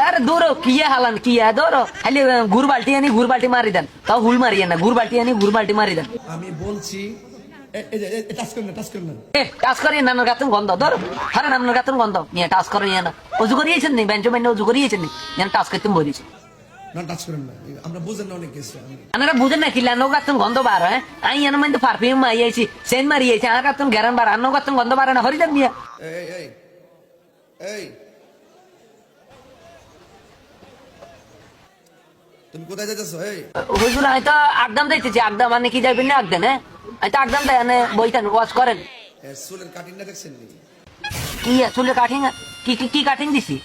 अरे दोरो किया हालन किया दोरो खाली गुड़ बाल्टी मारी देन ताও হুল মারিয়ে না গুড় বাল্টি মারি দেন আমি বলছি টাচ করেন না এ টাচ করিয়ে না গাতুন গন্ধ ধর আরে নামন গাতুন গন্ধ নিয়ে টাচ করিয়ে না ওযু করিয়েছেন নি বেঞ্চ মেনে ওযু করিয়েছেন নি ഞാൻ টাচ করতে বলেছি না টাচ করেন না আমরা বুঝেন না অনেক কিছু আনারা বুঝেন না কিলা নো গাতুন গন্ধ বার হ্যাঁ আই এর মধ্যে পারফিউম মাইয়েছি সেন মারিয়েছি আর গাতুন গ্যারান বার আনো গাতুন গন্ধ বার না হরি দেন নিয়া এই এই এই তুমি কোথায় যাচ্ছ? এই হুজুর হয়তো একদম যাইতেছি একদম মানে কি যাবেন না একদম হ্যাঁ হয়তো একদম তাই মানে বইতেন ওয়াশ করেন চুলের কাটিংটা দেখছেন নি? কি চুলের কাটিং কি কাটিং দিছি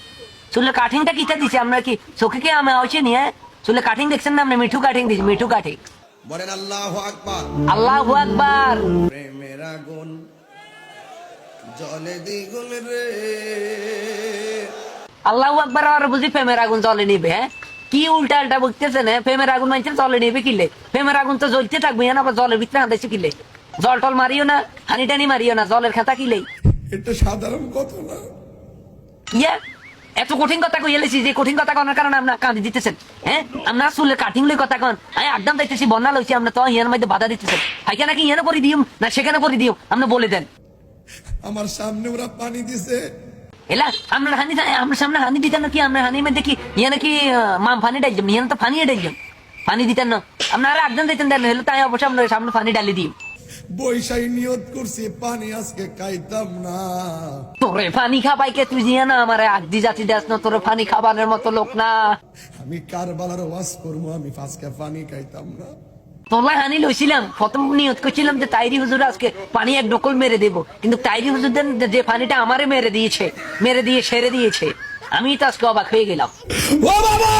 চুলের কাটিংটা কিটা দিছি আমরা কি চোখে কি আমি হচ্ছে নিয়ে চুলের কাটিং দেখছেন না আমরা মিঠু কাটিং দিছি মিঠু কাটিং বলেন আল্লাহু আকবার। আল্লাহু আকবার। প্রেমের আগুন জ্বলে দ্বিগুণ রে। আল্লাহু আকবার আর বুঝি প্রেমের আগুন জ্বলে নিবে হ্যাঁ কি উল্টা আল্টা বলতেছেন হ্যাঁ প্রেমের আগুন মানছেন জ্বলে নিবে কিলে প্রেমের আগুন তো জ্বলতে থাকবে না আবার জলের ভিতরে হাঁদাইছে কিলে জল টল মারিও না হানি টানি মারিও না জলের খাতা কিলেই এটা সাধারণ কথা না। ইয়া এত কঠিন কথা কই এলেছি যে কঠিন কথা করার কারণে আপনার কাঁদি দিতেছেন হ্যাঁ আপনার চুলের কাটিং লই কথা কন আমি একদম দেখতেছি বন্যা লইছি আমরা তো ইয়ার মধ্যে বাধা দিতেছেন হাইকে নাকি ইয়ানে করে দিও না সেখানে করে দিও আপনি বলে দেন আমার সামনে ওরা পানি দিছে এলা আপনার হানি আপনার সামনে হানি দিতেন না কি আপনার হানির মধ্যে কি ইয়ে নাকি মাম পানি ডাইলাম ইয়ানে তো পানি ডাইলাম পানি দিতেন না আপনারা একদম দিতেন দেন হলে তাই অবশ্যই আপনার সামনে পানি ডালি দিই বৈশাই নিয়ত করছি পানি আজকে খাইতাম না। তোরে পানি খাবাই কে তুই জিয়া না আমার আগদি জাতি দাস না তোরে পানি খাবানোর মতো লোক না আমি কারবালার ওয়াজ করবো আমি ফাঁসকে পানি খাইতাম না। তোলা হানি লইছিলাম প্রথম নিয়ত করছিলাম যে তাইরি হুজুর আজকে পানি এক ডকল মেরে দেবো কিন্তু তাইরি হুজুরদের যে পানিটা আমারে মেরে দিয়ে সেরে দিয়েছে আমি তো আজকে অবাক হয়ে গেলাম। ও বাবা